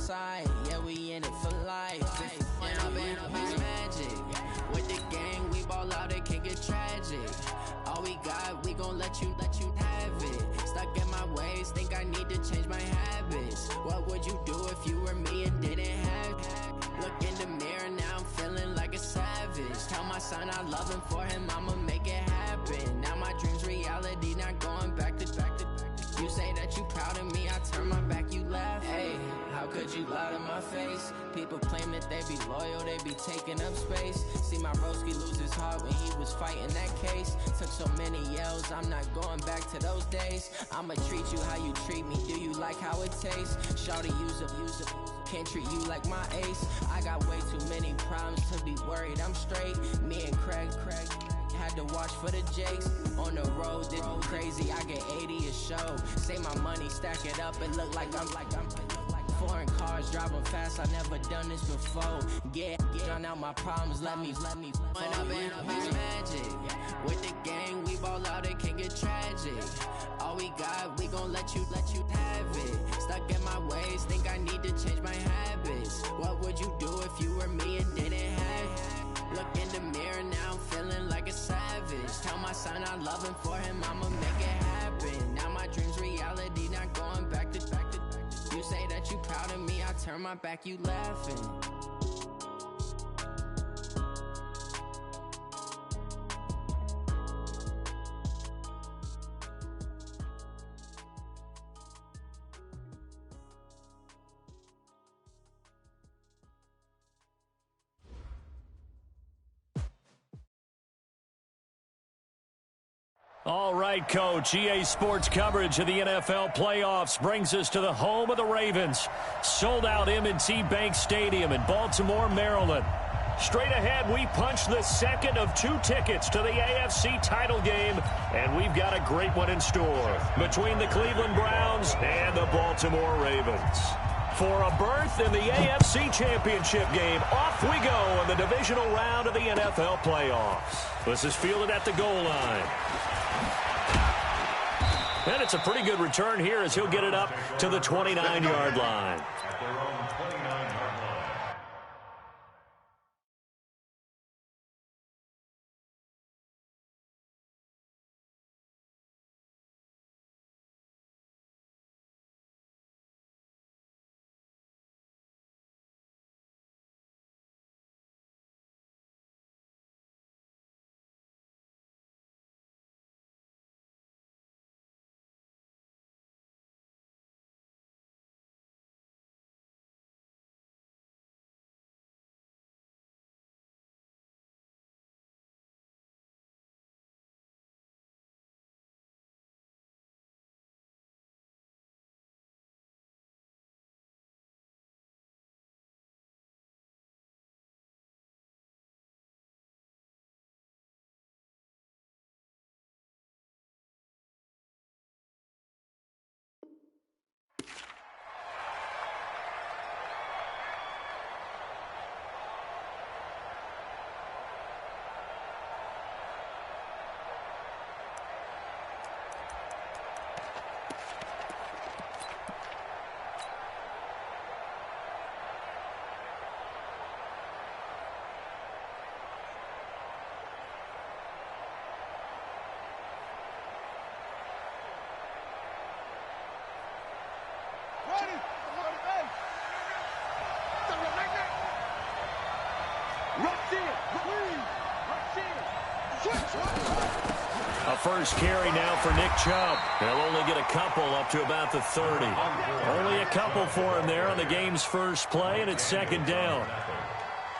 side. Yeah, we in it for life. And I've been magic. With the gang, we ball out, it can get tragic. All we got, we gon' let you have it. Stuck in my ways, think I need to change my habits. What would you do if you were me and didn't have it? Look in the mirror, now I'm feeling like a savage. Tell my son I love him, for him I'ma make it happen. Now my dream's reality, not going back to. You say that you proud of me, I turn my back, you laugh. Hey, how could you lie to my face? People claim that they be loyal, they be taking up space. See my broski lose his heart when he was fighting that case. Took so many yells, I'm not going back to those days. I'ma treat you how you treat me, do you like how it tastes? Shawty, use it, can't treat you like my ace. I got way too many problems to be worried, I'm straight. Me and Craig had to watch for the Jakes. On the road, this crazy, I get 80 a show. Say my money, stack it up, it look like I'm foreign cars, driving fast, I never done this before. Yeah, drown out my problems, let me When I've been magic. With the gang, we ball out, it can get tragic. All we got, we gon' let you have it. Stuck in my ways, think I need to change my habits. What would you do if you were me and didn't have it? Look in the mirror, now I'm feeling like a savage. Tell my son I love him, for him I'ma make it happen. Now my dream's reality, not going back to. You say that you proud of me, I turn my back, you laughing. All right, Coach. EA Sports coverage of the NFL playoffs brings us to the home of the Ravens. Sold out M&T Bank Stadium in Baltimore, Maryland. Straight ahead, we punch the second of 2 tickets to the AFC title game, and we've got a great one in store between the Cleveland Browns and the Baltimore Ravens. For a berth in the AFC Championship game, off we go in the divisional round of the NFL playoffs. This is fielded at the goal line. And it's a pretty good return here as he'll get it up to the 29-yard line. A first carry now for Nick Chubb. He'll only get a couple up to about the 30. Only a couple for him there on the game's first play, and it's second down.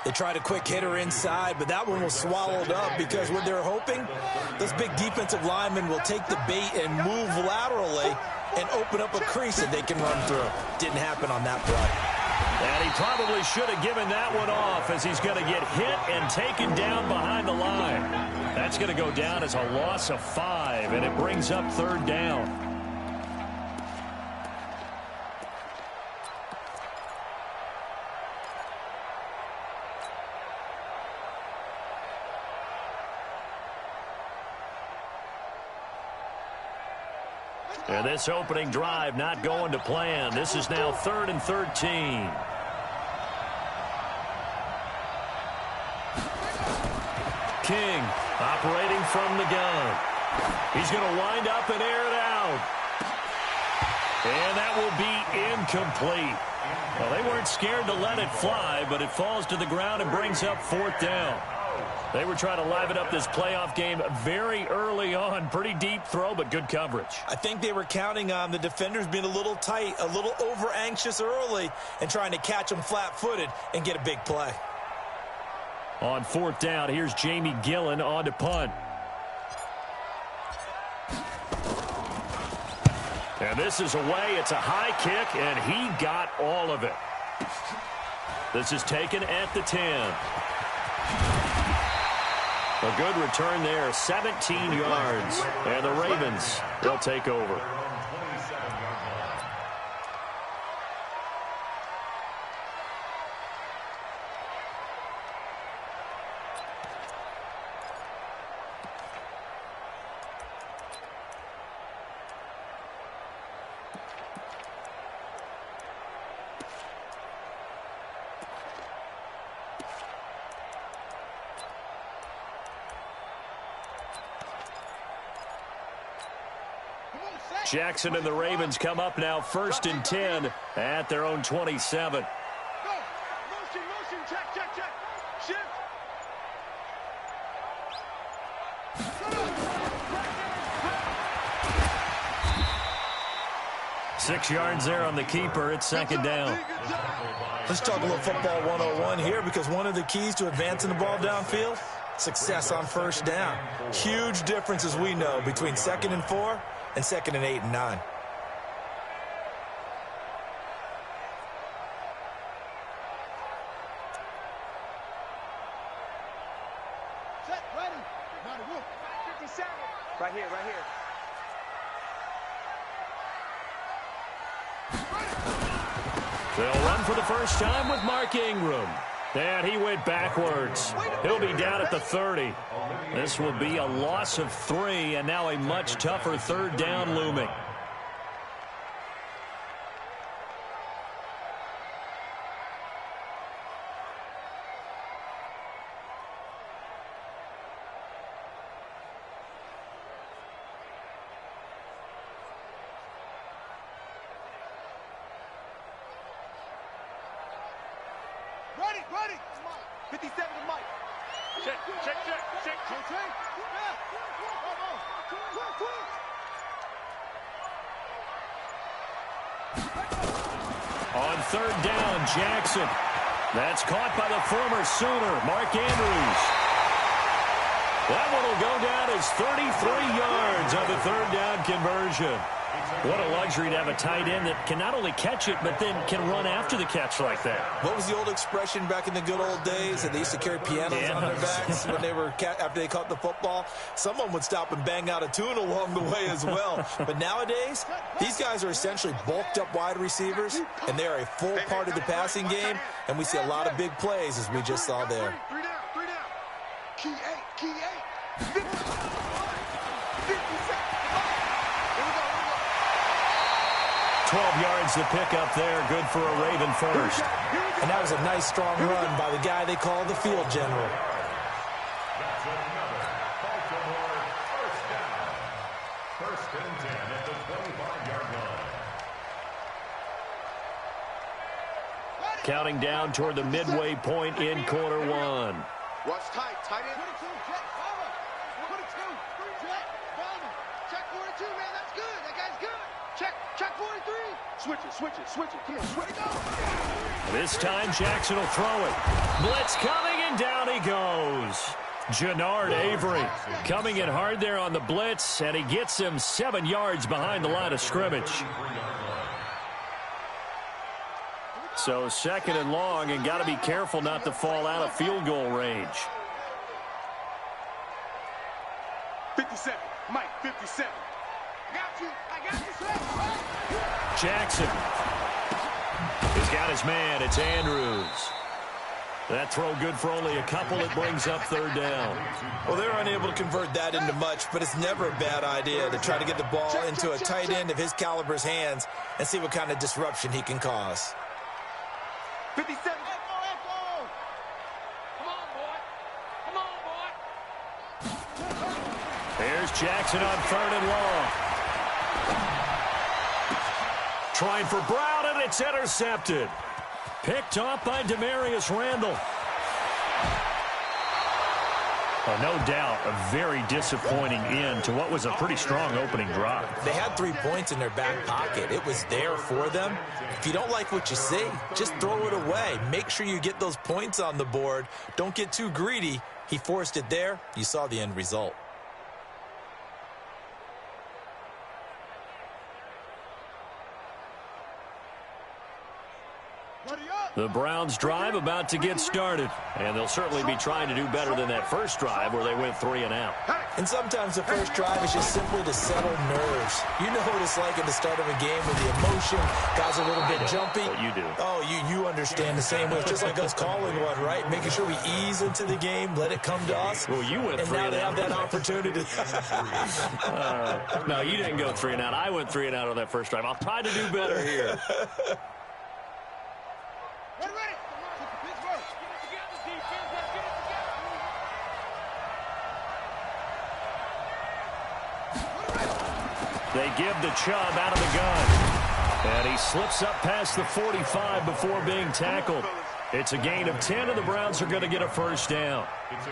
They tried a quick hitter inside, but that one was swallowed up because what they're hoping, those big defensive linemen will take the bait and move laterally and open up a crease that they can run through. Didn't happen on that play. And he probably should have given that one off as he's going to get hit and taken down behind the line. That's going to go down as a loss of 5, and it brings up third down. And this opening drive not going to plan. This is now 3rd and 13. King operating from the gun. He's going to wind up and air it out. And that will be incomplete. Well, they weren't scared to let it fly, but it falls to the ground and brings up 4th down. They were trying to liven up this playoff game very early on. Pretty deep throw, but good coverage. I think they were counting on the defenders being a little tight, a little over-anxious early, and trying to catch them flat-footed and get a big play. On 4th down, here's Jamie Gillen on to punt. And this is away. It's a high kick, and he got all of it. This is taken at the 10. A good return there, 17 yards. And the Ravens will take over. Jackson and the Ravens come up now 1st and 10 at their own 27. Go. Motion, check. Shift. 6 yards there on the keeper. It's 2nd down. Let's talk a little football 101 here, because one of the keys to advancing the ball downfield, success on 1st down. Huge difference, as we know, between 2nd and 4 and 2nd and 8 and 9. Set, ready. Not a whoop. 57. Right here. They'll run for the first time with Mark Ingram. And he went backwards. He'll be down at the 30. This will be a loss of 3, and now a much tougher 3rd down looming. Ready. 57 to Mike. Check. On 3rd down, Jackson. That's caught by the former Sooner, Mark Andrews. That one will go down as 33 yards on the 3rd down conversion. What a luxury to have a tight end that can not only catch it, but then can run after the catch like that. What was the old expression back in the good old days that they used to carry pianos on their backs when they were after they caught the football? Someone would stop and bang out a tune along the way as well. But nowadays, these guys are essentially bulked up wide receivers, and they are a full part of the passing game, and we see a lot of big plays as we just saw there. 3 down. Key 8. 12 yards to pick up there. Good for a Raven first. And that was a nice, strong run by the guy they call the field general. First and 10 at the 25-yard line. Counting down toward the midway point in quarter 1. Watch tight end. 22, check, 22, check, check 42, man, that's good. That guy's good. Check 43. Switch it. Come on, switch it. This time Jackson will throw it. Blitz coming, and down he goes. Jannard Avery coming in hard there on the blitz, and he gets him 7 yards behind the line of scrimmage. So 2nd and long, and got to be careful not to fall out of field goal range. 57, Mike, 57. I got you, sir. Jackson. He's got his man. It's Andrews. That throw good for only a couple. It brings up third down. Well, they're unable to convert that into much, but it's never a bad idea to try to get the ball into a tight end of his caliber's hands and see what kind of disruption he can cause. 57. Come on, boy. Come on, boy. Here's Jackson on 3rd and long. Trying for Brown, and it's intercepted. Picked off by Demarius Randall. No doubt a very disappointing end to what was a pretty strong opening drive. They had 3 points in their back pocket. It was there for them. If you don't like what you see, just throw it away. Make sure you get those points on the board. Don't get too greedy. He forced it there. You saw the end result. The Browns' drive about to get started, and they'll certainly be trying to do better than that first drive where they went 3 and out. And sometimes the first drive is just simply to settle nerves. You know what it's like at the start of a game with the emotion, guys a little bit jumpy. But you do. Oh, you understand the same way. It's just like us calling one, right? Making sure we ease into the game, let it come to us. Well, you went 3 and out. And now they have that opportunity. No, you didn't go 3 and out. I went 3 and out on that first drive. I'll try to do better here. They give the Chubb out of the gun. And he slips up past the 45 before being tackled. It's a gain of 10, and the Browns are going to get a first down.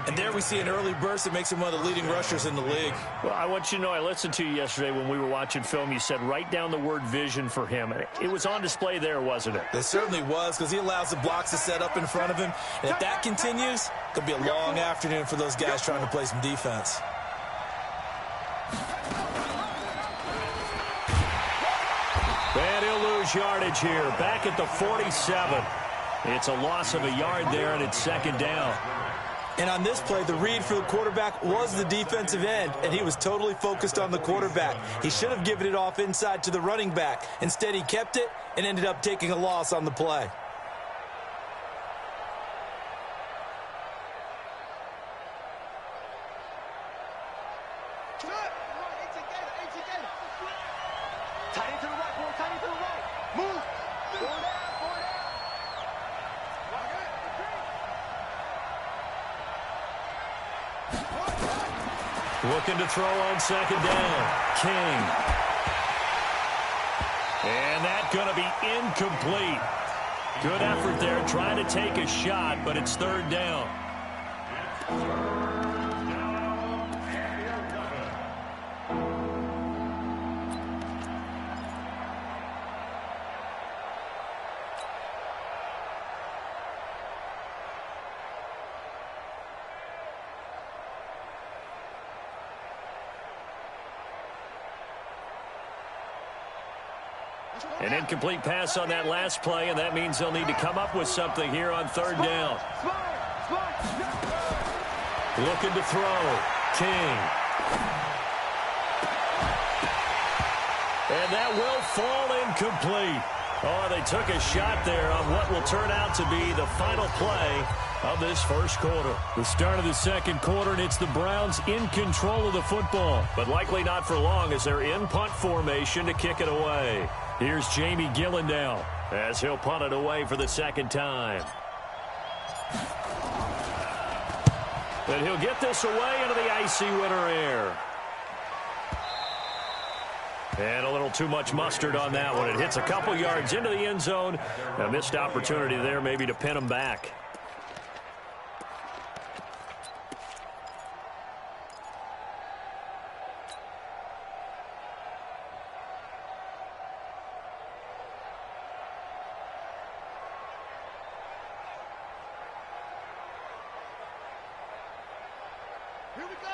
And there we see an early burst that makes him one of the leading rushers in the league. Well, I want you to know, I listened to you yesterday when we were watching film. You said write down the word vision for him. It was on display there, wasn't it? It certainly was, because he allows the blocks to set up in front of him. And if that continues, it's going to be a long afternoon for those guys trying to play some defense. And he'll lose yardage here. Back at the 47. It's a loss of a yard there, and it's second down. And on this play, the read for the quarterback was the defensive end, and he was totally focused on the quarterback. He should have given it off inside to the running back. Instead, he kept it and ended up taking a loss on the play. Tight end to the right, boy. Tight end to the right. Move. Forward down, forward down. Looking to throw on second down. King. And that's going to be incomplete. Good effort there, trying to take a shot, but it's third down. An incomplete pass on that last play, and that means they'll need to come up with something here on third down. Looking to throw. King. And that will fall incomplete. Oh, they took a shot there on what will turn out to be the final play of this first quarter. The start of the second quarter, and it's the Browns in control of the football, but likely not for long as they're in punt formation to kick it away. Here's Jamie Gillen now as he'll punt it away for the second time. And he'll get this away into the icy winter air. And a little too much mustard on that one. It hits a couple yards into the end zone. A missed opportunity there maybe to pin him back.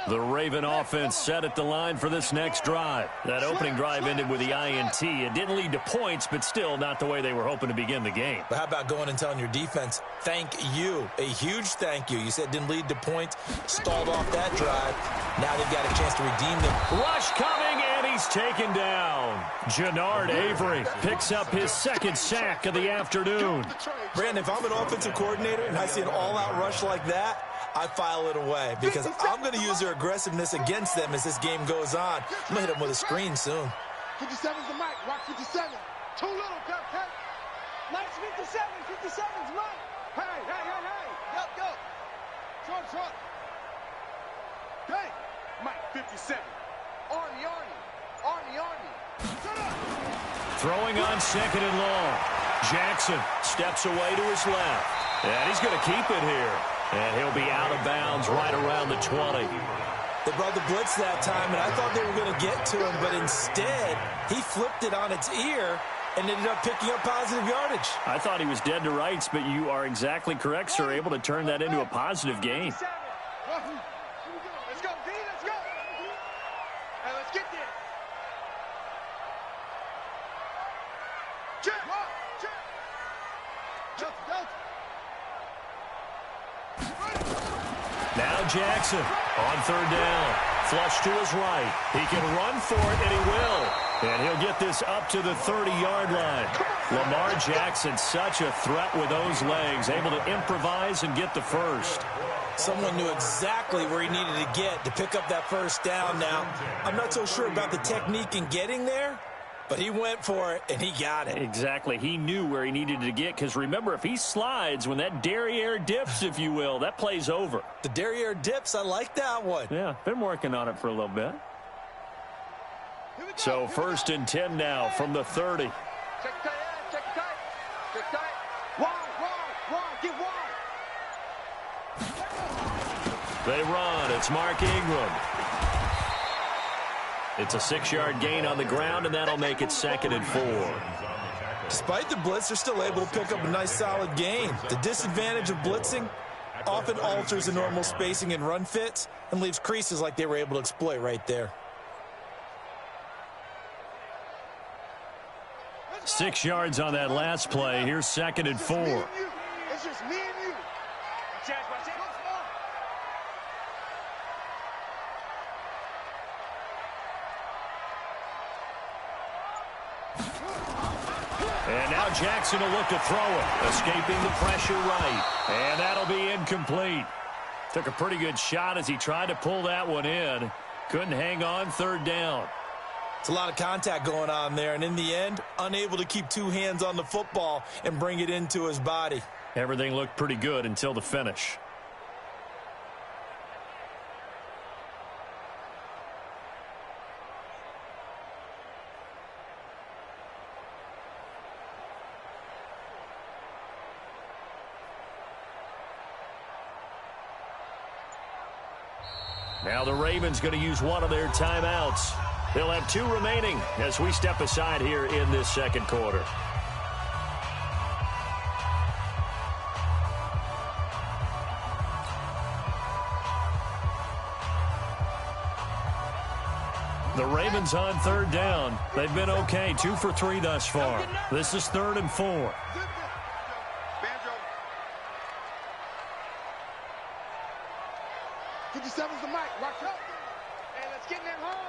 The Raven offense set at the line for this next drive. That opening drive ended with the INT. It didn't lead to points, but still not the way they were hoping to begin the game. But how about going and telling your defense, thank you, a huge thank you. You said it didn't lead to points, stalled off that drive. Now they've got a chance to redeem them. Rush coming, and he's taken down. Jannard Avery picks up his second sack of the afternoon. Brandon, if I'm an offensive coordinator and I see an all-out rush like that, I file it away because I'm going to use their aggressiveness against them as this game goes on. I'm going to hit them with a screen soon. 57's the mic. Watch 57. Too little, Cut. Mike's 57. 57's Mike. Hey. Yup. Short. Hey, Mike, 57. Arnie. Shut up. Throwing on second and long. Jackson steps away to his left. And he's going to keep it here. And he'll be out of bounds right around the 20. They brought the blitz that time, and I thought they were going to get to him, but instead, he flipped it on its ear and ended up picking up positive yardage. I thought he was dead to rights, but you are exactly correct, sir, able to turn that into a positive gain. Let's go, D, let's go. Hey, let's get there. Check. Now Jackson on third down. Flush to his right. He can run for it, and he will. And he'll get this up to the 30-yard line. Lamar Jackson, such a threat with those legs, able to improvise and get the first. Someone knew exactly where he needed to get to pick up that first down. Now, I'm not so sure about the technique in getting there, but he went for it, and he got it. Exactly. He knew where he needed to get, because remember, if he slides, when that derriere dips, if you will, that play's over. The derriere dips, I like that one. Yeah, been working on it for a little bit. So 1st and 10 now from the 30. Check tight. Wide, get wide. They run. It's Mark Ingram. It's a 6-yard gain on the ground, and that'll make it 2nd and 4. Despite the blitz, they're still able to pick up a nice, solid gain. The disadvantage of blitzing often alters the normal spacing and run fits and leaves creases like they were able to exploit right there. 6 yards on that last play. Here's 2nd and 4. It's just me and you. And now Jackson will look to throw it, escaping the pressure right. And that'll be incomplete. Took a pretty good shot as he tried to pull that one in. Couldn't hang on 3rd down. It's a lot of contact going on there, and in the end, unable to keep 2 hands on the football and bring it into his body. Everything looked pretty good until the finish. Now the Ravens going to use one of their timeouts. They'll have 2 remaining as we step aside here in this 2nd quarter. The Ravens on 3rd down. They've been okay, 2 for 3 thus far. This is 3rd and 4. 57's the mic. Watch out. Hey, let's get in them holes.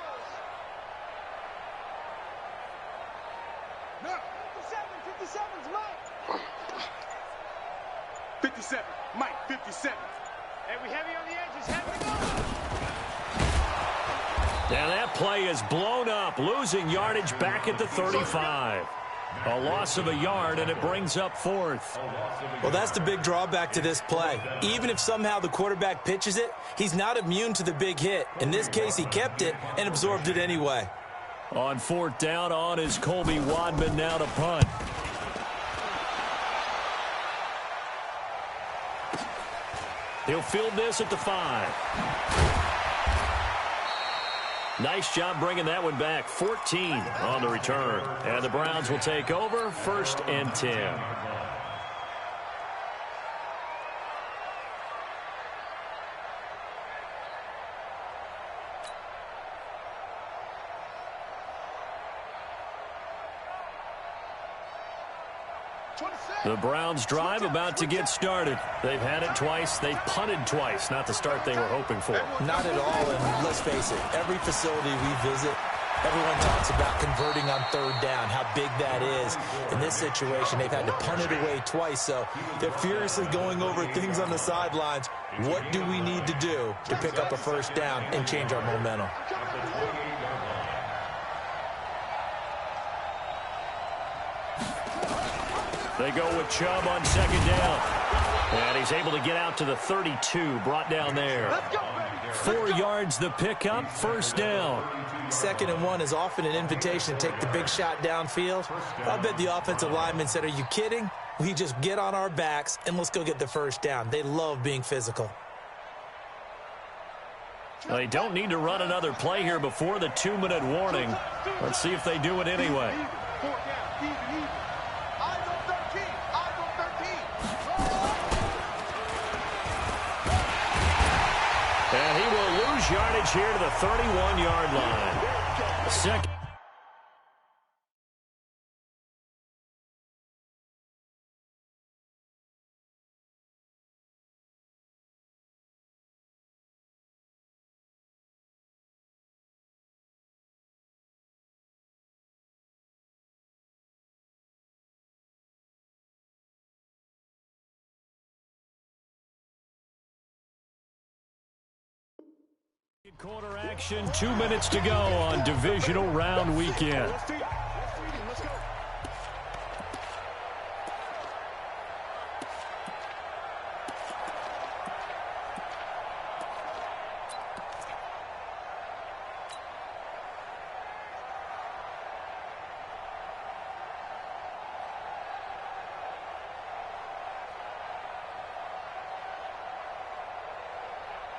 No. 57's Mike. 57. Mike, 57. Hey, we heavy on the edges. Heavy. And that play is blown up, losing yardage back at the 35. A loss of a yard, and it brings up 4th. Well, that's the big drawback to this play. Even if somehow the quarterback pitches it, he's not immune to the big hit. In this case, he kept it and absorbed it anyway. On 4th down, on is Colby Wadman now to punt. He'll field this at the 5. Nice job bringing that one back. 14 on the return. And the Browns will take over, 1st and 10. The Browns drive about to get started. They've had it twice. They've punted twice. Not the start they were hoping for. Not at all, and let's face it, every facility we visit Everyone talks about converting on third down, how big that is. In this situation, they've had to punt it away twice, so they're furiously going over things on the sidelines. What do we need to do to pick up a first down and change our momentum? They go with Chubb on second down. And he's able to get out to the 32, brought down there. 4 yards the pickup, first down. 2nd and 1 is often an invitation to take the big shot downfield. I bet the offensive lineman said, are you kidding? We just get on our backs and let's go get the first down. They love being physical. They don't need to run another play here before the 2-minute warning. Let's see if they do it anyway. And he will lose yardage here to the 31-yard line. Second. Quarter action, 2 minutes to go on divisional round weekend.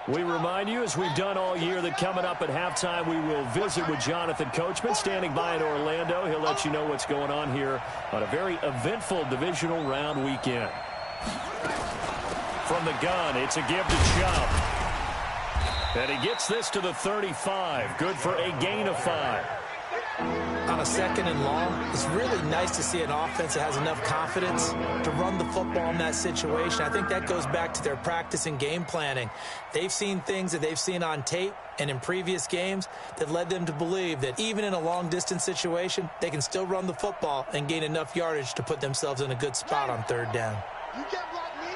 We remind you, as we've done all year, that coming up at halftime, we will visit with Jonathan Coachman, standing by in Orlando. He'll let you know what's going on here on a very eventful divisional round weekend. From the gun, it's a give to Chubb. And he gets this to the 35. Good for a gain of 5. On a 2nd and long, it's really nice to see an offense that has enough confidence to run the football in that situation. I think that goes back to their practice and game planning. They've seen things that they've seen on tape and in previous games that led them to believe that even in a long-distance situation, they can still run the football and gain enough yardage to put themselves in a good spot on 3rd down. You can't block me.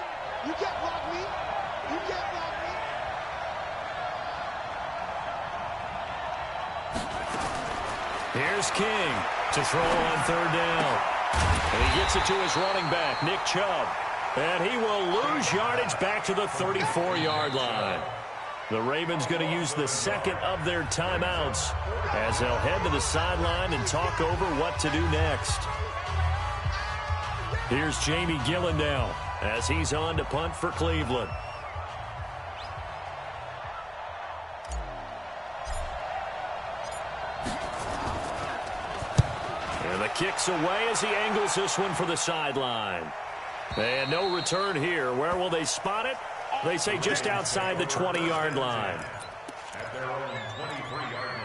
You can't block me. You can't block me. Here's King to throw on 3rd down. And he gets it to his running back, Nick Chubb. And he will lose yardage back to the 34-yard line. The Ravens going to use the 2nd of their timeouts as they'll head to the sideline and talk over what to do next. Here's Jamie Gillen now as he's on to punt for Cleveland. And the kick's away as he angles this one for the sideline. And no return here. Where will they spot it? They say just outside the 20-yard line. At their own 23-yard line.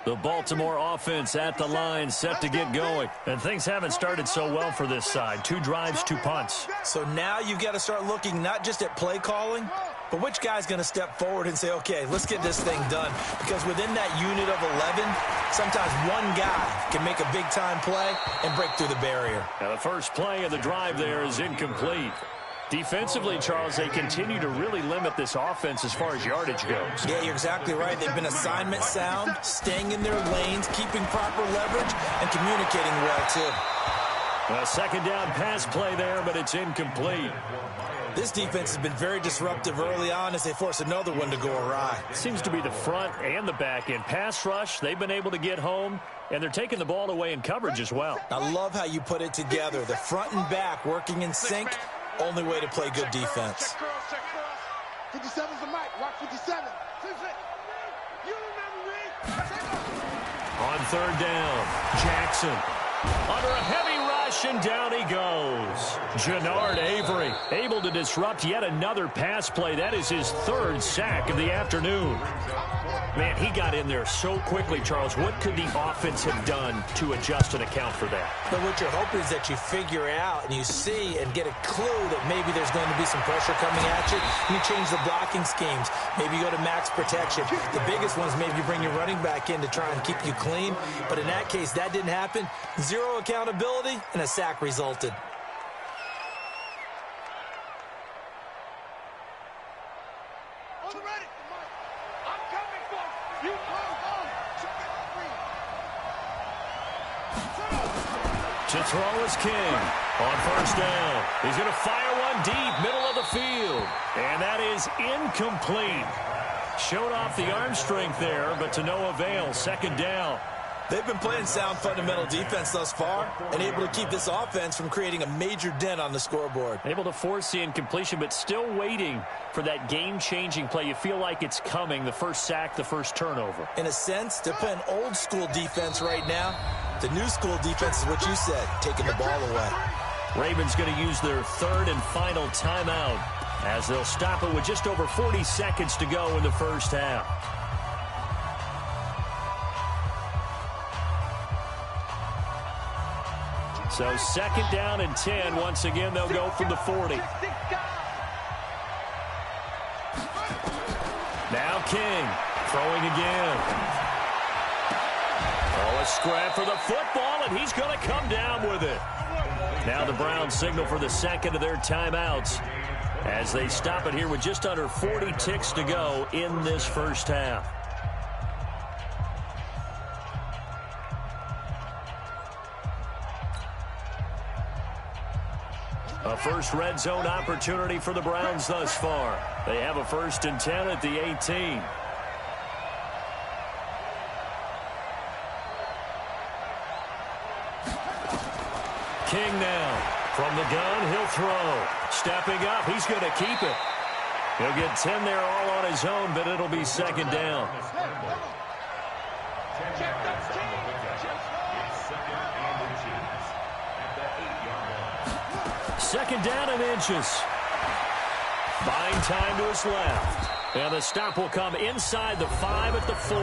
The Baltimore offense at the line, set to get going. And things haven't started so well for this side. 2 drives, 2 punts. So now you've got to start looking not just at play calling, but which guy's going to step forward and say, okay, let's get this thing done. Because within that unit of 11, sometimes one guy can make a big-time play and break through the barrier. Now the first play of the drive there is incomplete. Defensively, Charles, they continue to really limit this offense as far as yardage goes. Yeah, you're exactly right. They've been assignment sound, staying in their lanes, keeping proper leverage, and communicating well, too. A 2nd down pass play there, but it's incomplete. This defense has been very disruptive early on as they force another one to go awry. Seems to be the front and the back end. Pass rush, they've been able to get home, and they're taking the ball away in coverage as well. I love how you put it together. The front and back working in sync. Only way to play good defense. 57's the mic. Watch 57. You remember me? On 3rd down, Jackson. Under a heavy rush, and down he goes. Jannard Avery able to disrupt yet another pass play. That is his third sack of the afternoon. Man, he got in there so quickly, Charles. What could the offense have done to adjust and account for that? But what you're hoping is that you figure out and you see and get a clue that maybe there's going to be some pressure coming at you. You change the blocking schemes. Maybe you go to max protection. The biggest ones, maybe you bring your running back in to try and keep you clean. But in that case, that didn't happen. Zero accountability, and a sack resulted. To throw is King on first down. He's going to fire one deep, middle of the field. And that is incomplete. Showed off the arm strength there, but to no avail. Second down. They've been playing sound fundamental defense thus far and able to keep this offense from creating a major dent on the scoreboard. Able to force the incompletion, but still waiting for that game-changing play. You feel like it's coming, the first sack, the first turnover. In a sense, they're playing old-school defense right now. The new school defense is what you said, taking the ball away. Ravens going to use their third and final timeout as they'll stop it with just over 40 seconds to go in the first half. So second down and 10. Once again, they'll go from the 40. Now King throwing again. Oh, a scrap for the football, and he's going to come down with it. Now the Browns signal for the second of their timeouts as they stop it here with just under 40 ticks to go in this first half. A first red zone opportunity for the Browns thus far. They have a 1st and 10 at the 18. King now. From the gun, he'll throw. Stepping up, he's going to keep it. He'll get 10 there all on his own, but it'll be second down. Second down and inches. Buying time to his left. And the stop will come inside the 5 at the 4.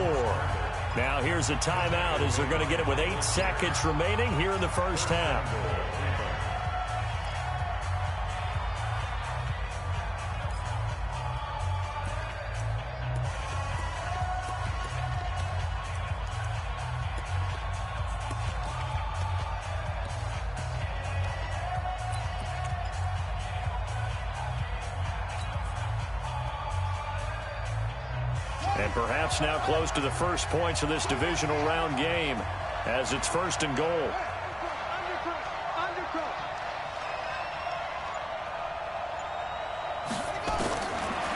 Now here's a timeout as they're going to get it with 8 seconds remaining here in the first half. And perhaps now close to the first points of this divisional round game as it's 1st and goal.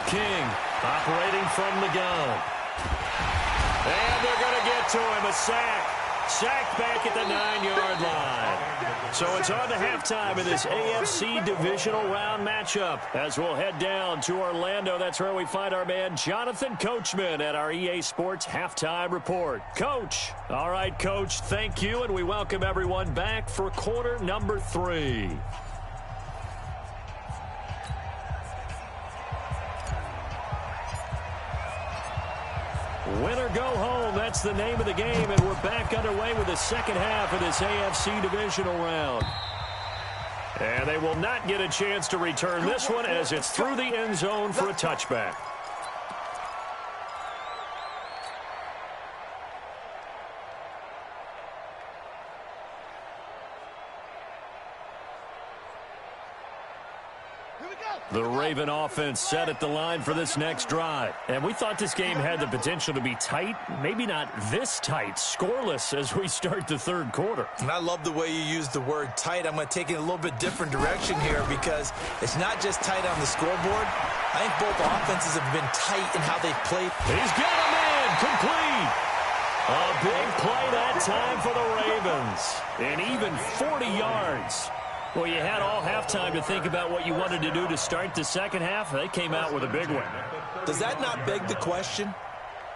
King operating from the gun. And they're going to get to him. A sack. Sacked back at the 9-yard line. So it's on to halftime in this AFC divisional round matchup as we'll head down to Orlando. That's where we find our man Jonathan Coachman at our EA Sports Halftime Report. Coach. All right, Coach, thank you, and we welcome everyone back for quarter number 3. Win or go home, that's the name of the game, and we're back underway with the second half of this AFC divisional round. And they will not get a chance to return this one as it's through the end zone for a touchback. The Raven offense set at the line for this next drive. And we thought this game had the potential to be tight, maybe not this tight, scoreless as we start the third quarter. And I love the way you use the word tight. I'm going to take it a little bit different direction here because it's not just tight on the scoreboard. I think both offenses have been tight in how they've played. He's got a man complete. A big play that time for the Ravens. And even 40 yards. Well, you had all halftime to think about what you wanted to do to start the second half. They came out with a big one. Does that not beg the question?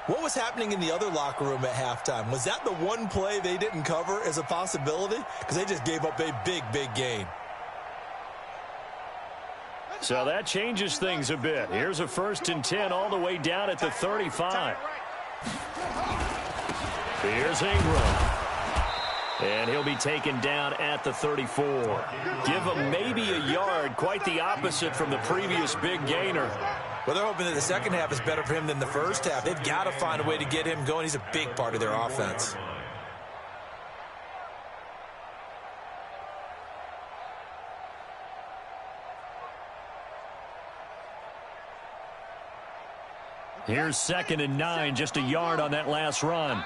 What was happening in the other locker room at halftime? Was that the one play they didn't cover as a possibility? Because they just gave up a big, big gain. So that changes things a bit. Here's a 1st and 10 all the way down at the 35. Here's Ingram. And he'll be taken down at the 34. Give him maybe a yard, quite the opposite from the previous big gainer. Well, they're hoping that the second half is better for him than the first half. They've got to find a way to get him going. He's a big part of their offense. Here's 2nd and 9, just a yard on that last run.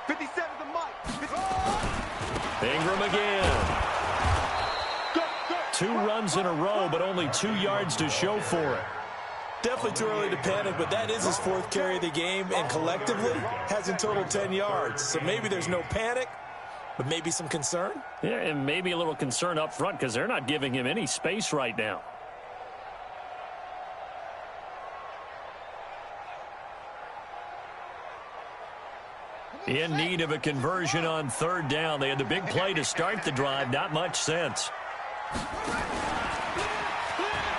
57 to Mike. Ingram again. 2 runs in a row, but only 2 yards to show for it. Definitely too early to panic, but that is his 4th carry of the game, and collectively has in total 10 yards. So maybe there's no panic, but maybe some concern? Yeah, and maybe a little concern up front because they're not giving him any space right now. In need of a conversion on 3rd down. They had the big play to start the drive. Not much sense.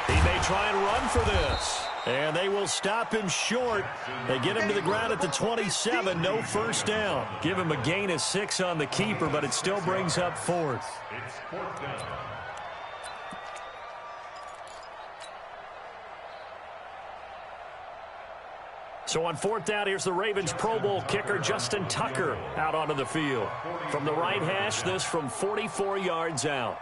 He may try and run for this. And they will stop him short. They get him to the ground at the 27. No 1st down. Give him a gain of 6 on the keeper, but it still brings up 4th. It's 4th down. So on 4th down, here's the Ravens Pro Bowl kicker Justin Tucker out onto the field. From the right hash, this from 44 yards out.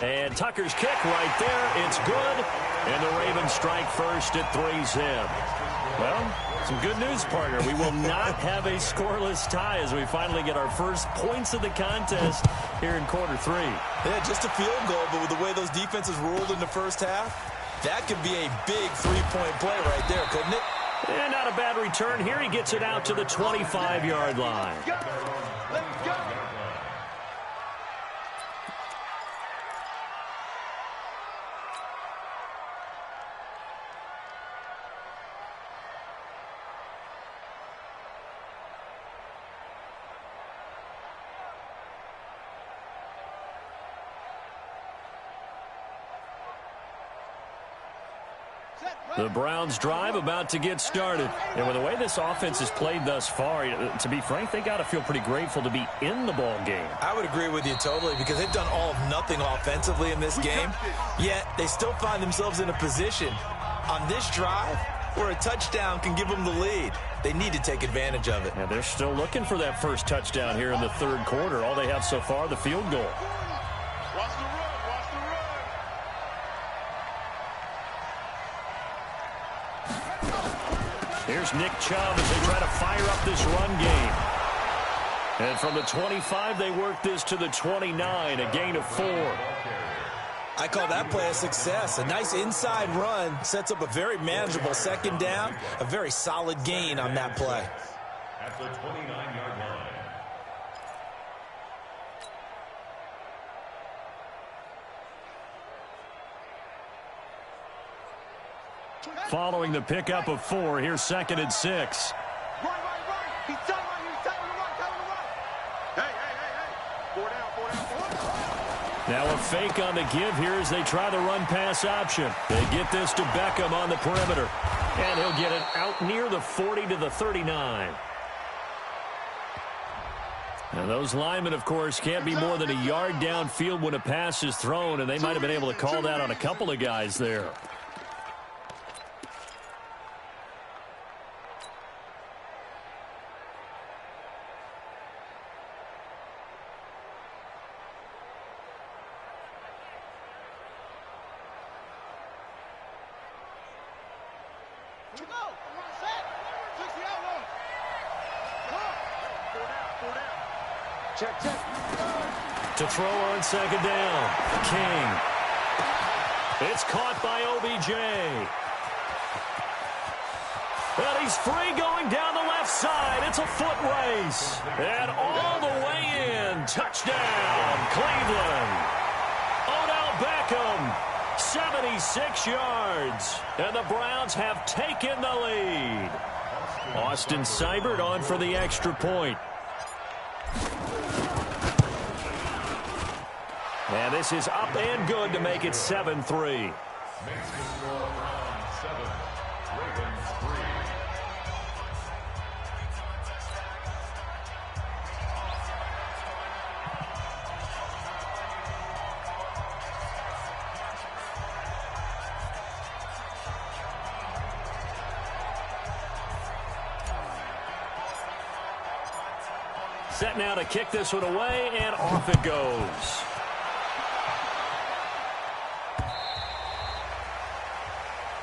And Tucker's kick right there. It's good. And the Ravens strike first at 3-zip. Well, some good news, partner. We will not have a scoreless tie as we finally get our first points of the contest here in quarter 3. Yeah, just a field goal, but with the way those defenses ruled in the first half, that could be a big 3-point play right there, couldn't it? And not a bad return. Here he gets it out to the 25-yard line. Let's go. The Browns drive about to get started. And with the way this offense has played thus far, to be frank, they got to feel pretty grateful to be in the ball game. I would agree with you totally because they've done all of nothing offensively in this game. Yet they still find themselves in a position on this drive where a touchdown can give them the lead. They need to take advantage of it. And they're still looking for that first touchdown here in the 3rd quarter. All they have so far, the field goal. Watch the run. Watch the run. Here's Nick Chubb as they try to fire up this run game. And from the 25, they work this to the 29, a gain of 4. I call that play a success. A nice inside run sets up a very manageable 2nd down, a very solid gain on that play. At the 29-yard line. Following the pickup of 4, here's 2nd and 6. Run. He's telling him to run. Hey. 4 down. Now a fake on the give here as they try the run-pass option. They get this to Beckham on the perimeter. And he'll get it out near the 40 to the 39. Now those linemen, of course, can't be more than a yard downfield when a pass is thrown, and they might have been able to call that on a couple of guys there. Check. To throw on 2nd down, King. It's caught by OBJ. And he's free going down the left side. It's a foot race. And all the way in. Touchdown, Cleveland. Odell Beckham, 76 yards. And the Browns have taken the lead. Austin Seibert on for the extra point. And this is up and good to make it 7-3. Makes the score Browns 7, Ravens 3. Set now to kick this one away, and off it goes.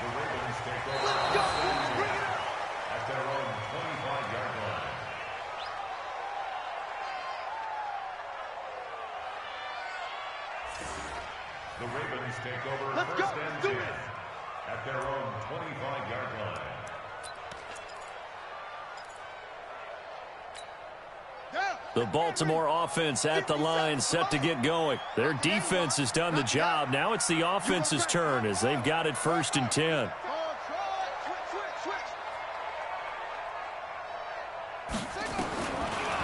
The Ravens take over at their own 25-yard line. The Ravens take over first and 10 at their own 25-yard line. The Baltimore offense at the line, set to get going. Their defense has done the job. Now it's the offense's turn as they've got it 1st and 10.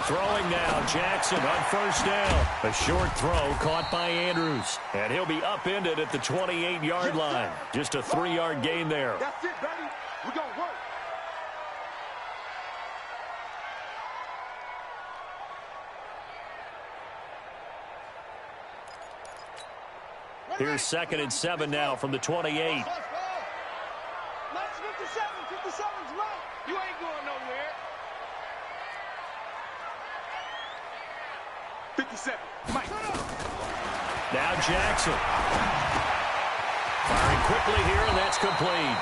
Throwing now, Jackson on 1st down. A short throw caught by Andrews. And he'll be upended at the 28-yard line. Just a 3-yard gain there. That's it, baby. We're going to work. Here's 2nd and 7 now from the 28. Nice 57. 57's mine. You ain't going nowhere. 57. Mike. Now Jackson. Firing quickly here, and that's complete.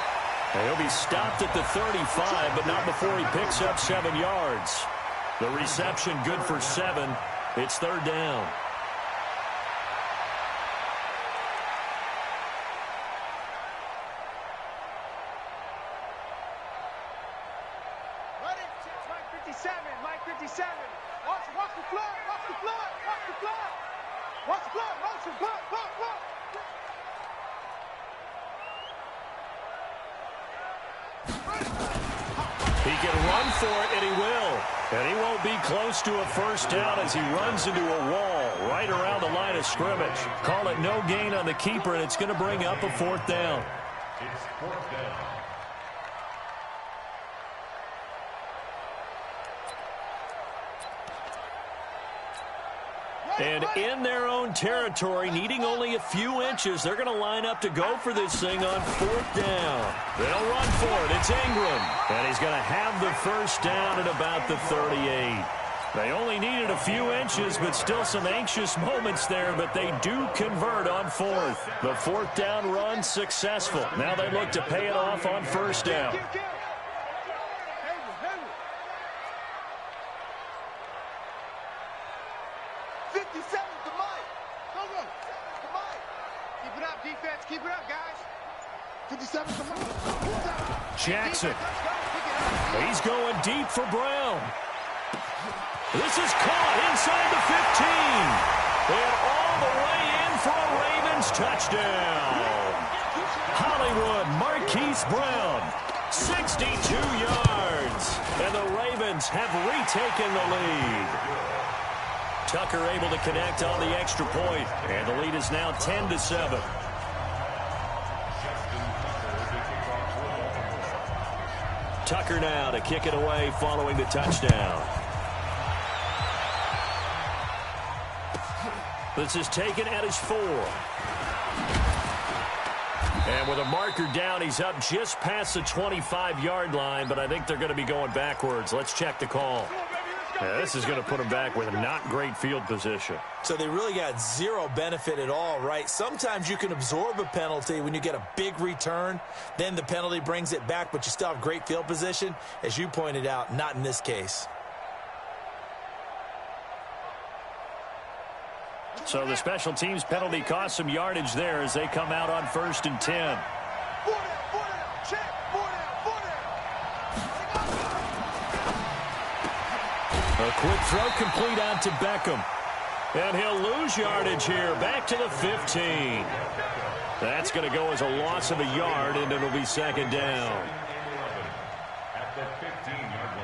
He'll be stopped at the 35, but not before he picks up 7 yards. The reception good for 7. It's 3rd down. Mike 57. Mike 57. Watch the floor. Watch the floor. Watch the floor. Watch the floor. Motion. Block. He can run for it, and he will. And he won't be close to a 1st down as he runs into a wall right around the line of scrimmage. Call it no gain on the keeper, and it's going to bring up a 4th down. It's 4th down. And in their own territory, needing only a few inches, they're going to line up to go for this thing on 4th down. They'll run for it. It's Ingram. And he's going to have the 1st down at about the 38. They only needed a few inches, but still some anxious moments there, but they do convert on 4th. The 4th down run successful. Now they look to pay it off on 1st down. 57 to Mike. Go. To Mike. Keep it up, defense. Keep it up, guys. 57 to Mike. Jackson. He's going deep for Brown. This is caught inside the 15. And all the way in for a Ravens touchdown. Hollywood Marquise Brown, 62 yards. And the Ravens have retaken the lead. Tucker able to connect on the extra point, and the lead is now 10-7. Tucker now to kick it away following the touchdown. This is taken at his 4. And with a marker down, he's up just past the 25-yard line, but I think they're going to be going backwards. Let's check the call. Yeah, this is going to put them back with not great field position. So they really got zero benefit at all, right? Sometimes you can absorb a penalty when you get a big return. Then the penalty brings it back, but you still have great field position. As you pointed out, not in this case. So the special teams penalty cost some yardage there as they come out on 1st and 10. A quick throw complete out to Beckham. And he'll lose yardage here, back to the 15. That's going to go as a loss of a yard, and it'll be second down. At the 15-yard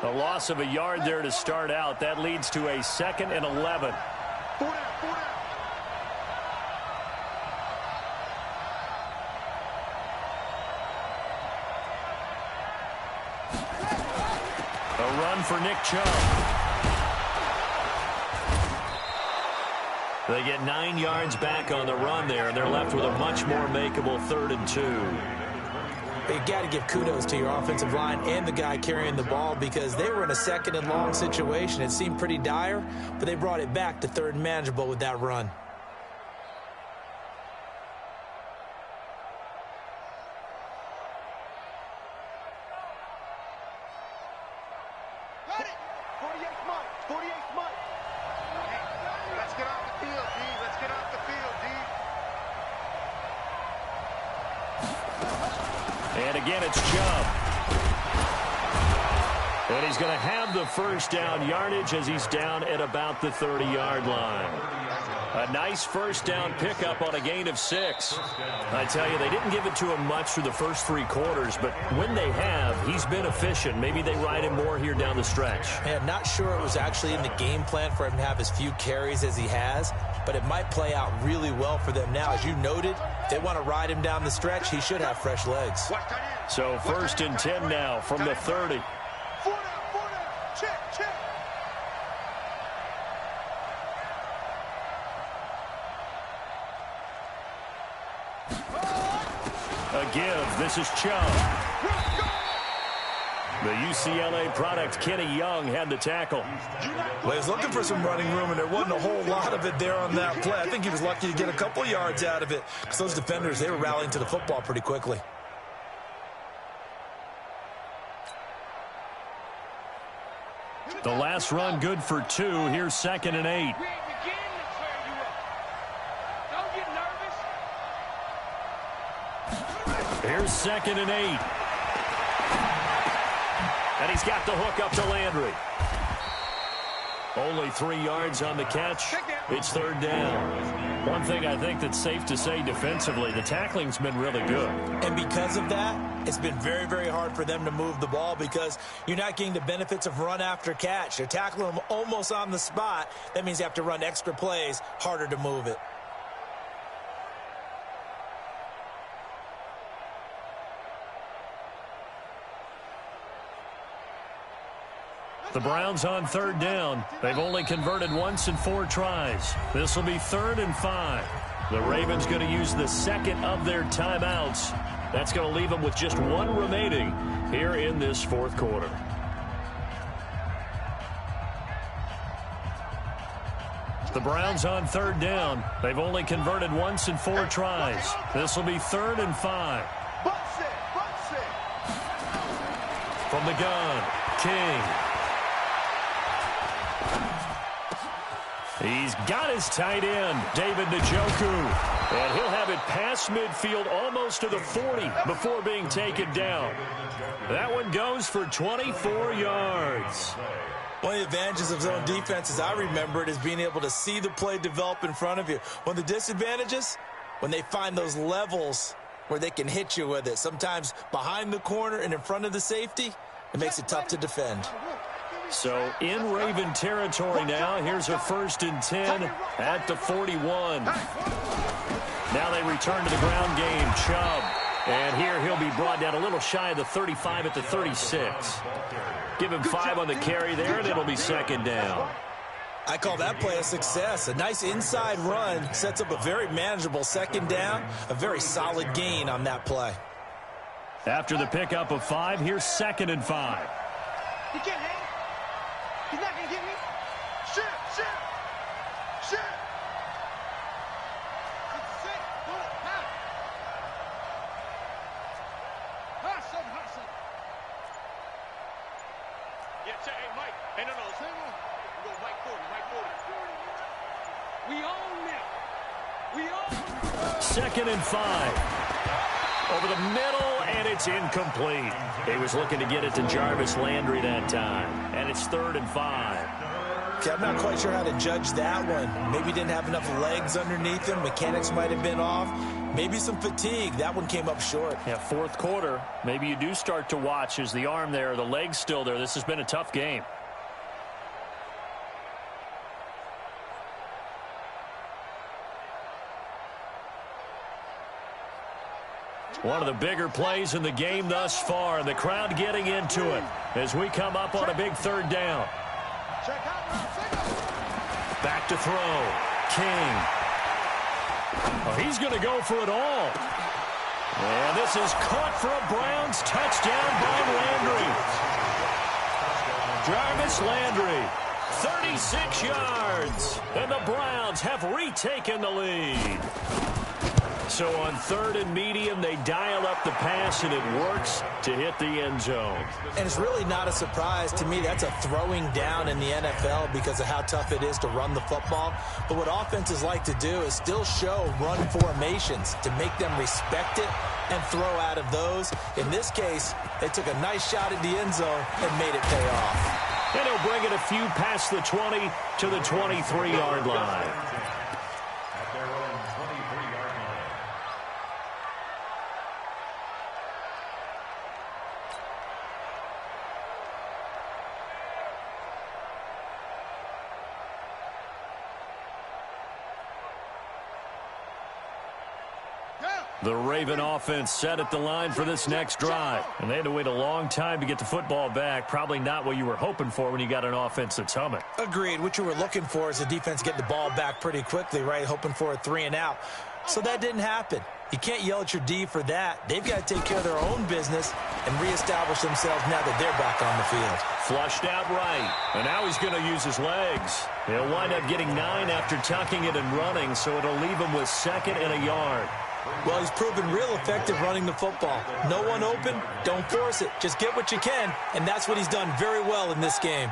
line. A loss of a yard there to start out. That leads to a 2nd and 11. A run for Nick Chubb. They get 9 yards back on the run there, and they're left with a much more makeable 3rd and 2. You got to give kudos to your offensive line and the guy carrying the ball because they were in a 2nd and long situation. It seemed pretty dire, but they brought it back to 3rd and manageable with that run. And again, it's Chubb. And he's going to have the first down yardage as he's down at about the 30-yard line. A nice first down pickup on a gain of 6. I tell you, they didn't give it to him much through the first 3 quarters, but when they have, he's been efficient. Maybe they ride him more here down the stretch. I'm not sure it was actually in the game plan for him to have as few carries as he has, but it might play out really well for them now. As you noted, if they want to ride him down the stretch, he should have fresh legs. So 1st and 10 now from the 30. A give. This is Chubb. The UCLA product, Kenny Young, had the tackle. Well, he was looking for some running room, and there wasn't a whole lot of it there on that play. I think he was lucky to get a couple yards out of it because those defenders, they were rallying to the football pretty quickly. The last run good for 2. Here's 2nd and 8. Here's 2nd and 8. And he's got the hook up to Landry. Only 3 yards on the catch. It's 3rd down. One thing I think that's safe to say defensively, the tackling's been really good. And because of that, it's been very, very hard for them to move the ball because you're not getting the benefits of run after catch. You're tackling them almost on the spot. That means you have to run extra plays, harder to move it. The Browns on 3rd down. They've only converted once in 4 tries. This will be 3rd and 5. The Ravens going to use the 2nd of their timeouts. That's going to leave them with just 1 remaining here in this 4th quarter. The Browns on 3rd down. They've only converted once in 4 tries. This will be 3rd and 5. From the gun, King. He's got his tight end, David Njoku. And he'll have it past midfield almost to the 40 before being taken down. That one goes for 24 yards. One of the advantages of zone defense, as I remember it, is being able to see the play develop in front of you. One of the disadvantages, when they find those levels where they can hit you with it. Sometimes behind the corner and in front of the safety, it makes it tough to defend. So in Raven territory now. Here's a 1st and 10 at the 41. Now they return to the ground game. Chubb. And here he'll be brought down a little shy of the 35 at the 36. Give him 5 on the carry there, and it'll be 2nd down. I call that play a success. A nice inside run sets up a very manageable 2nd down. A very solid gain on that play. After the pickup of 5, here's 2nd and 5. He can't hang. He's not going to get me. Shoot. Hustle. Yeah, hey, Mike. Hey, no. Go Mike 40. We own them. 2nd and 5. Over the middle, and it's incomplete. He was looking to get it to Jarvis Landry that time, and it's 3rd and 5. Okay, I'm not quite sure how to judge that one. Maybe didn't have enough legs underneath him. Mechanics might have been off. Maybe some fatigue. That one came up short. Yeah, 4th quarter. Maybe you do start to watch as the arm there, the leg's still there. This has been a tough game. One of the bigger plays in the game thus far. The crowd getting into it as we come up on a big 3rd down. Back to throw. King. Oh, he's going to go for it all. And this is caught for a Browns touchdown by Landry. Jarvis Landry, 36 yards. And the Browns have retaken the lead. So on 3rd and medium, they dial up the pass, and it works to hit the end zone. And it's really not a surprise. To me, that's a throwing down in the NFL because of how tough it is to run the football. But what offenses like to do is still show run formations to make them respect it and throw out of those. In this case, they took a nice shot at the end zone and made it pay off. And he'll bring it a few past the 20 to the 23-yard line. The Raven offense set at the line for this next drive. And they had to wait a long time to get the football back. Probably not what you were hoping for when you got an offense that's humming. Agreed. What you were looking for is the defense get the ball back pretty quickly, right? Hoping for a 3 and out. So that didn't happen. You can't yell at your D for that. They've got to take care of their own business and reestablish themselves now that they're back on the field. Flushed out right. And now he's going to use his legs. He'll wind up getting 9 after tucking it and running, so it'll leave him with 2nd and a yard. Well, he's proven real effective running the football. No one open, don't force it. Just get what you can, and that's what he's done very well in this game.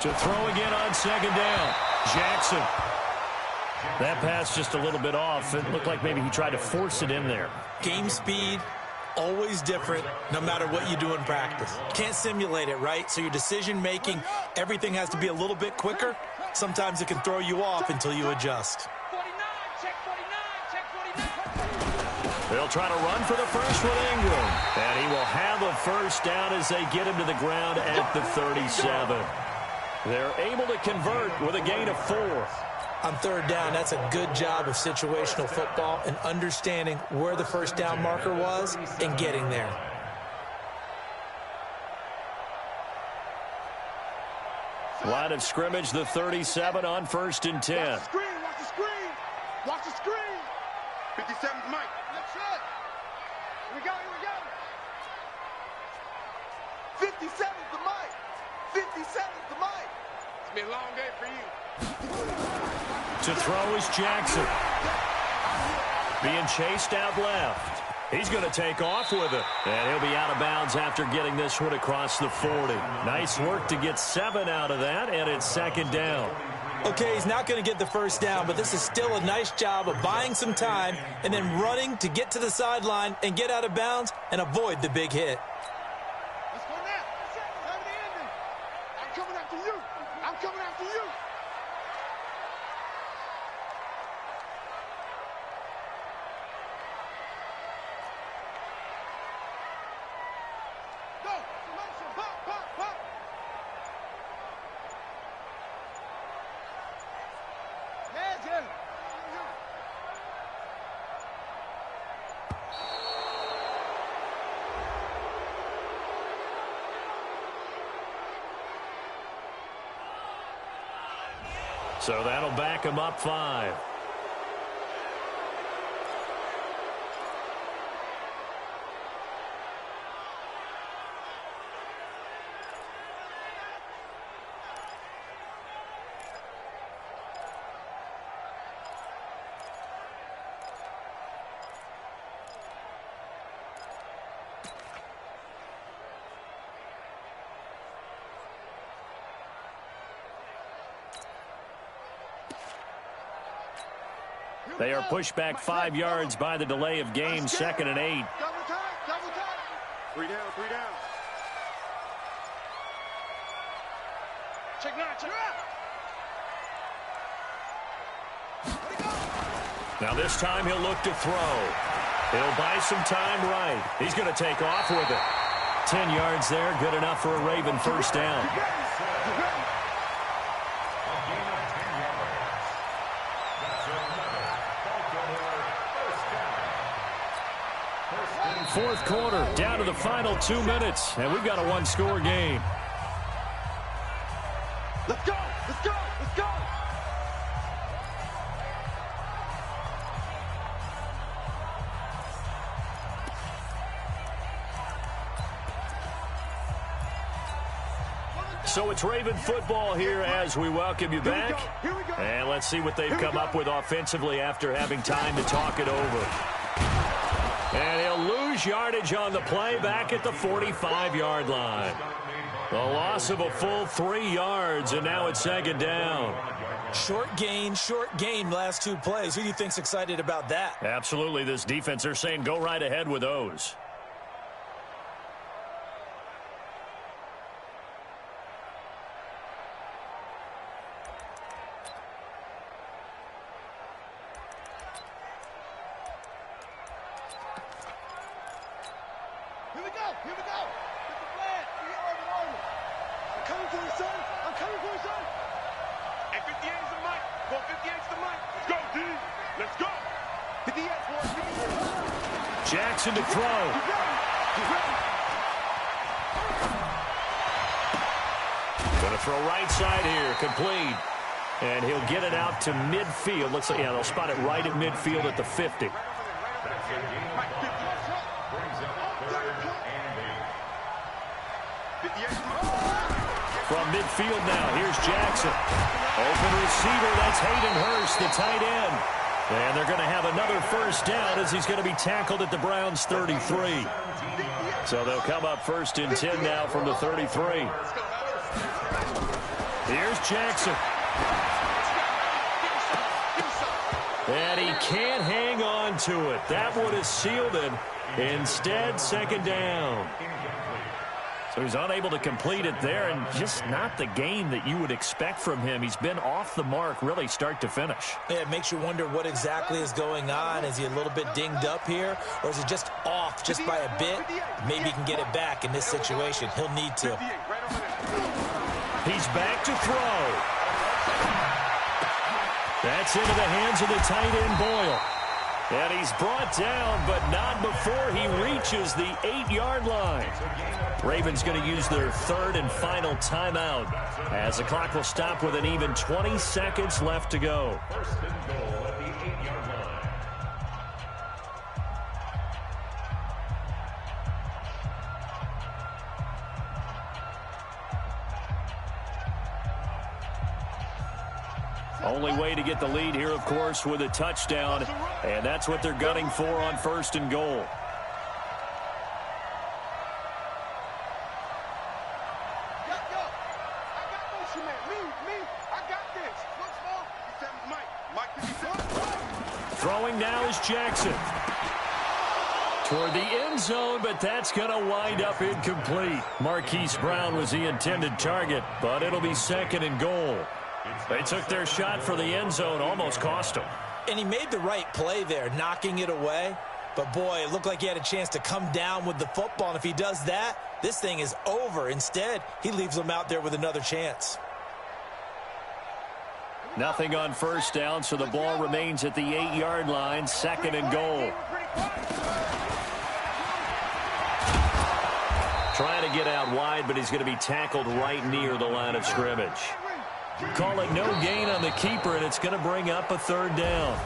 To throw again on 2nd down. Jackson. That pass just a little bit off. It looked like maybe he tried to force it in there. Game speed, always different, no matter what you do in practice. Can't simulate it, right? So your decision-making, everything has to be a little bit quicker. Sometimes it can throw you off until you adjust. 49, check 49, check 49. They'll try to run for the first with Ingram. And he will have a first down as they get him to the ground at the 37. They're able to convert with a gain of 4. On 3rd down, that's a good job of situational football and understanding where the first down marker was and getting there. Line of scrimmage, the 37 on 1st and 10. Watch the screen, watch the screen. Watch the screen. 57's Mike. That's it. Here we go, here we go. 57's the Mike. 57's the Mike. It's been a long day for you. To throw is Jackson. Being chased out left. He's going to take off with it. And he'll be out of bounds after getting this one across the 40. Nice work to get 7 out of that, and it's 2nd down. Okay, he's not going to get the first down, but this is still a nice job of buying some time and then running to get to the sideline and get out of bounds and avoid the big hit. Let's go now. Time to end it. I'm coming after you. I'm coming after you. Go. Motion. Pop, pop, pop. Heads in. So that'll back him up 5. They are pushed back 5 yards by the delay of game, 2nd and 8. Double time, double time. 3 down, 3 down. Check now, check out. Now this time he'll look to throw. He'll buy some time right. He's going to take off with it. 10 yards there, good enough for a Raven first down. Fourth quarter, down to the final 2 minutes, and we've got a one-score game. Let's go, let's go, let's go. So it's Raven football here as we welcome you back. And let's see what they've come up with offensively after having time to talk it over. And he'll lose yardage on the play back at the 45-yard line. The loss of a full 3 yards, and now it's 2nd down. Short gain, last 2 plays. Who do you think's excited about that? Absolutely, this defense, they're saying go right ahead with those. Here we go, here we go. Get the flag. I'm coming for you, son. I'm coming for you, son. And 58 is the mic. Go 58 is the mic. Let's go, D. Let's go. 58, boys. Jackson to throw. Going to throw right side here, complete. And he'll get it out to midfield. Looks like, yeah, they'll spot it right at midfield at the 50. From midfield now, here's Jackson. Open receiver, that's Hayden Hurst, the tight end. And they're going to have another first down as he's going to be tackled at the Browns' 33. So they'll come up 1st and 10 now from the 33. Here's Jackson. And he can't hang on to it. That would have sealed it. Instead, 2nd down. So he's unable to complete it there, and just not the game that you would expect from him. He's been off the mark really start to finish. Yeah, it makes you wonder what exactly is going on. Is he a little bit dinged up here, or is it just off just by a bit? Maybe he can get it back in this situation. He'll need to. He's back to throw. That's into the hands of the tight end, Boyle. And he's brought down, but not before he reaches the 8-yard line. Ravens going to use their 3rd and final timeout as the clock will stop with an even 20 seconds left to go. First and goal at the 8-yard line. Only way to get the lead here, of course, with a touchdown, and that's what they're gunning for on 1st and goal. Throwing now is Jackson. Toward the end zone, but that's going to wind up incomplete. Marquise Brown was the intended target, but it'll be 2nd and goal. They took their shot for the end zone, almost cost them. And he made the right play there, knocking it away. But, boy, it looked like he had a chance to come down with the football. And if he does that, this thing is over. Instead, he leaves them out there with another chance. Nothing on first down, so the ball remains at the 8-yard line, 2nd and goal. Trying to get out wide, but he's going to be tackled right near the line of scrimmage. Call it no gain on the keeper, and it's going to bring up a 3rd down.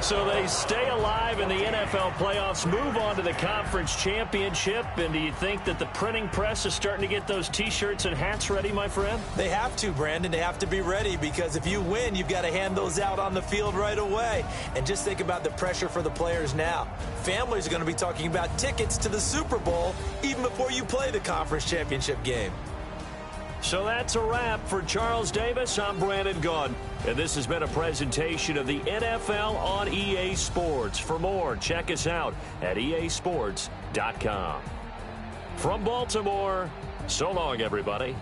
So they stay alive in the NFL playoffs, move on to the conference championship. And do you think that the printing press is starting to get those T-shirts and hats ready, my friend? They have to, Brandon. They have to be ready, because if you win, you've got to hand those out on the field right away. And just think about the pressure for the players now. Families are going to be talking about tickets to the Super Bowl even before you play the conference championship game. So that's a wrap. For Charles Davis, I'm Brandon Gaudin. And this has been a presentation of the NFL on EA Sports. For more, check us out at easports.com. From Baltimore, so long, everybody.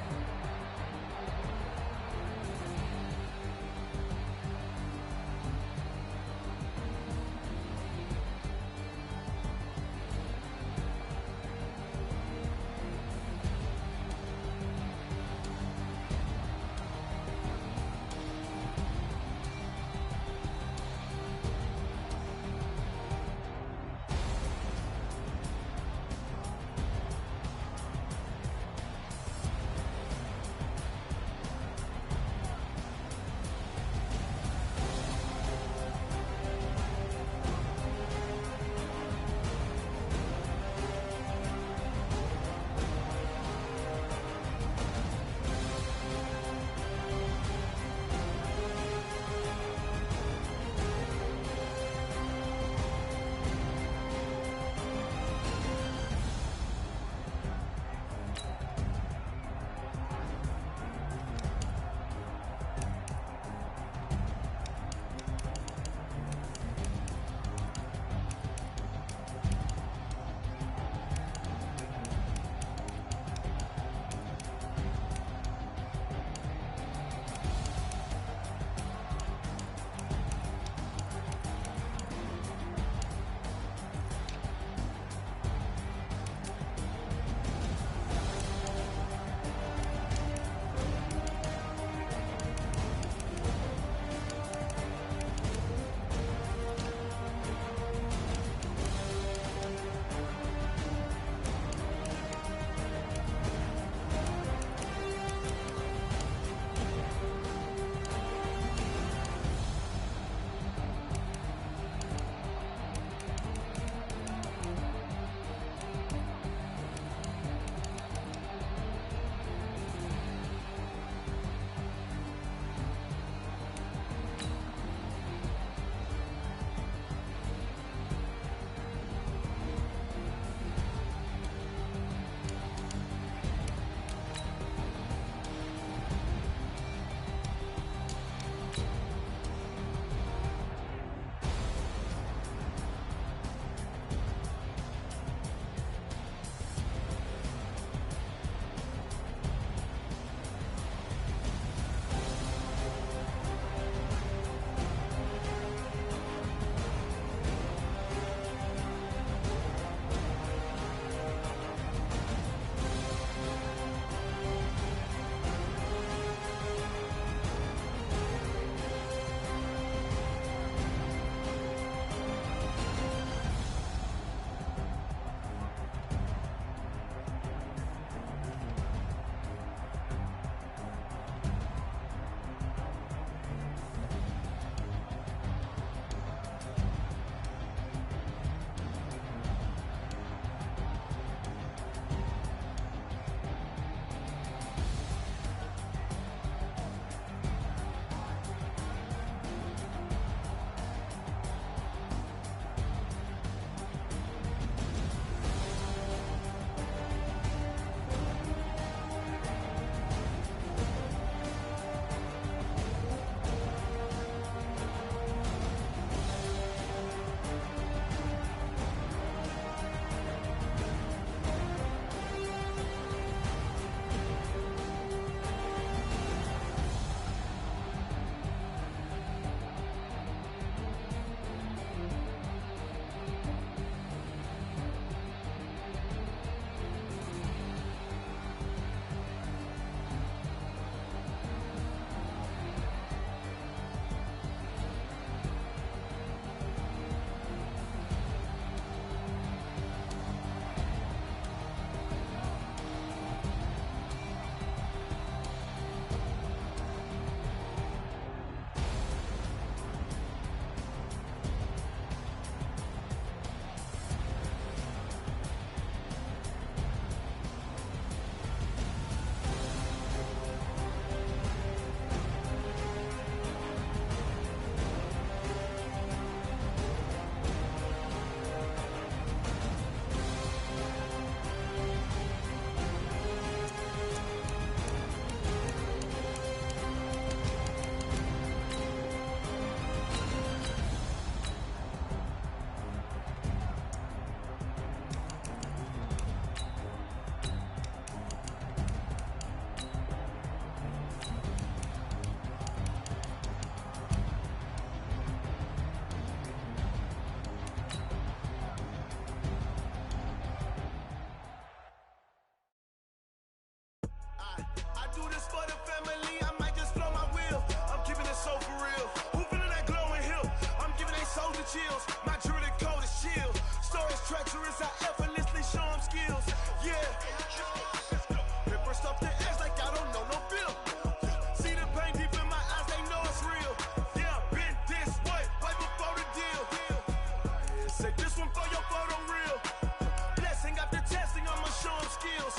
family, I might just flow my wheel. I'm keeping it so for real. Who feeling that glowing hill? I'm giving they souls the chills. My jewelry code is chill. Stories treacherous, I effortlessly show them skills. Yeah. Paper stuff the edge like I don't know no feel. See the pain deep in my eyes, they know it's real. Yeah, been this way, right before the deal. Say this one for your photo real. Blessing after testing, I'ma show them skills.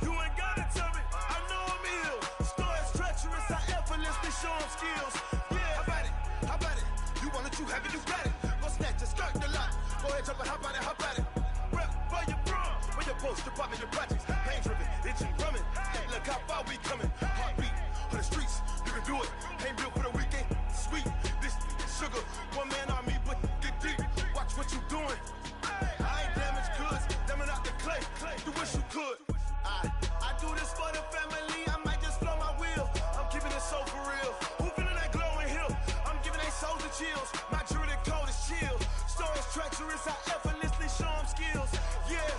You ain't gotta tell me, I know I'm ill. Stories treacherous, I effortlessly show them skills. Yeah, how about it? How about it? You want it, you have it, you got it. Go snatch it, skirt the lot. Go ahead, jump it, how about it, how about it? Rep for your bro, for your post, department, your projects. Pain driven, itching, drumming. Hey, look how far we coming. Heartbeat on the streets, you can do it. Ain't built for the weekend, sweet. This sugar, one man army, but get deep. Watch what you doing. I ain't damaged goods, damning out the clay. You wish you could. I do this for the family, I might just flow my wheel. I'm keeping it so for real. Who feeling that glowing hill? I'm giving they souls the chills. My jewelry code is chill. Stories treacherous, I effortlessly show them skills. Yeah.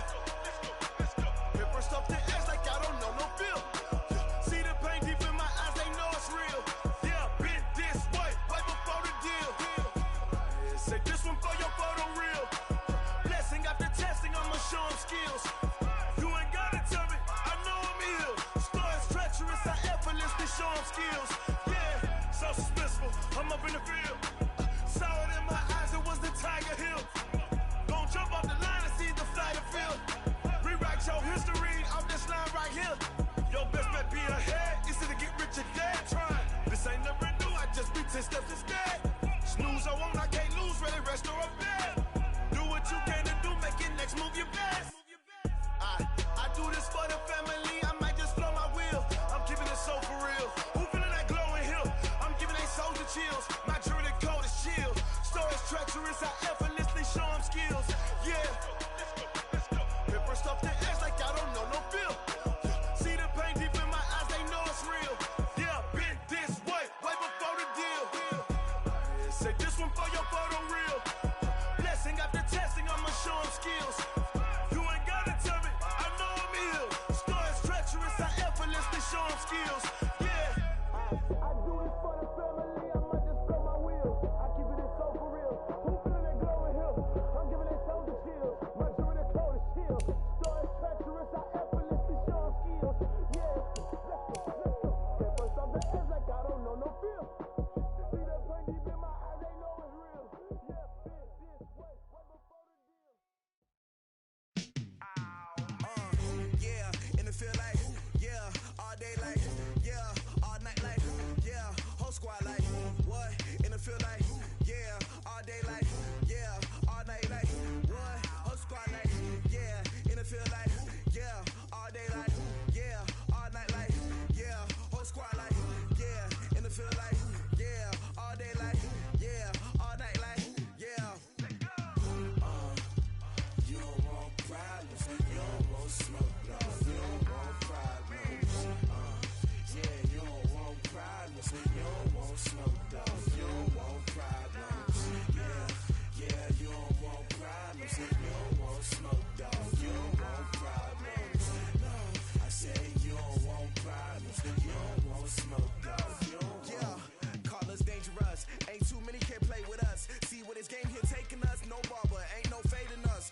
Paper stuff the edge like I don't know no feel. See the pain deep in my eyes, they know it's real. Yeah, been this way, right before the deal. Say this one for your photo real. Blessing after testing, I'ma show them skills. You ain't gotta tell me, I know I'm ill. Stories treacherous, I effortlessly show them skills. Yeah, so suspenseful, I'm up in the field. Saw it in my eyes, it was the Tiger Hill. Don't jump off the line and see the flight of field. Rewrite your history off this line right here. Your best bet be ahead, easy to get rich or dead. Trying, this ain't never new, I just be 10 steps instead. Snooze or won't, I can't lose, ready, rest or a bed. Do what you can to do, make it next move your best. I do this for the family, I might just flow my wheel. I'm keeping it so for real. Who feeling that glowing hill? I'm giving they souls the chills. My jewelry code is chill. Stories treacherous, I effortlessly show them skills. Yeah. Paper stuff the edge like I don't know no feel. See the pain deep in my eyes, they know it's real. Yeah, been this way, right before the deal. Say this one for your photo real. Blessing after testing, I'ma show them skills. You ain't gotta tell me, I know I'm ill. Stories treacherous, I effortlessly show them skills. Yeah. I do this for the family, I might just blow my wheel. I keep it so for real. Who feeling that glowing hill? I'm giving they souls the chills. My jewelry code is chill. Stories treacherous, I effortlessly show them skills. Yeah. Let's go. Get first off the edge like I don't know no feel. See that pain deep in my eyes, they know it's real. Yeah, been this way, right before the deal. Yeah, and it feel like, yeah, all day like, yeah, all night like, yeah, whole squad like, what? And it feel like, yeah, all day like, yeah, all night like, what? Whole squad like, yeah, and it feel like, yeah, all day like, yeah, all night like, yeah, whole squad like, yeah, and it feel like, yeah, all day like, yeah, all night like, yeah. You don't want problems, you don't want smoke, no, you don't want problems. Yeah, you don't want problems, you don't want smoke, dog, you don't want problems. Yeah, you don't want problems, you don't want smoke, dog, you don't want problems. No, I said you don't want problems, you don't want smoke, dog, you don't want. Yeah, call us dangerous, ain't too many can play with us. See where this game here taking us, no barber, ain't no fading us.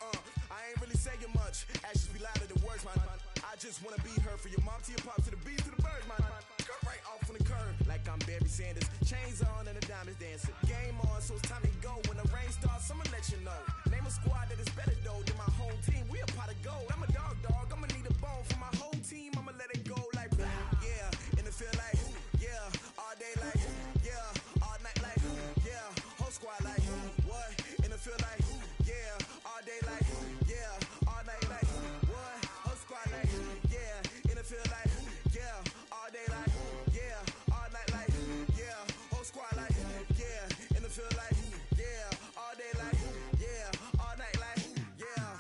I ain't really saying much, actions be louder than words, man. I just wanna be heard from your mom to your pop to the beat to the birds, man. Skirt right off on the curb, like I'm Barry Sanders. Chains on and the diamonds dancing. Game on, so it's time to go. When the rain starts, I'ma let you know. Name a squad that is better though than my home team. We a pot of gold. I'm a dog, I'ma need a bone for my whole team. I'ma let it go like blah. Yeah, and it feel like, yeah, all day like, yeah, all night like, yeah, whole squad like, what? And it feel like, yeah, all day like, yeah, all night like, what? Whole squad like, yeah, and it feel like, yeah, all day like, yeah, all night like, yeah, whole squad like, yeah, and it feel like, yeah, all day like, yeah, all night like, yeah.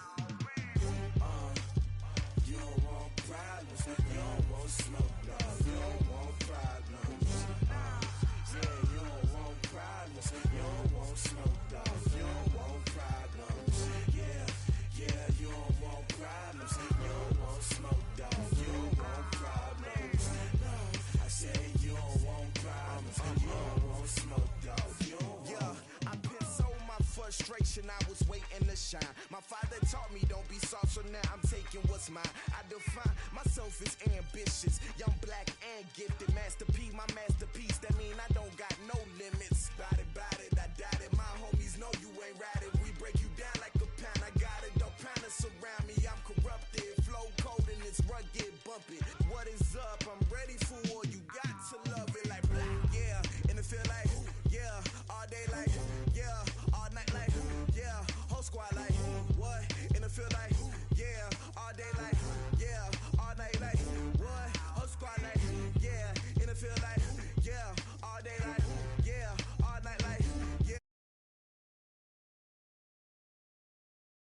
You don't want problems, you don't want smoke, no, you don't want problems. Yeah, you don't want problems, you don't want smoke, dog, you don't want problems. Yeah, you don't want problems, you don't want smoke, dog, you don't want problems. No, I said when I was waiting to shine. My father taught me don't be soft, so now I'm taking what's mine. I define myself as ambitious, young, black, and gifted. Master P, my masterpiece, that mean I don't got no limits. Bout it, I doubt it. My homies know you ain't ratted. We break you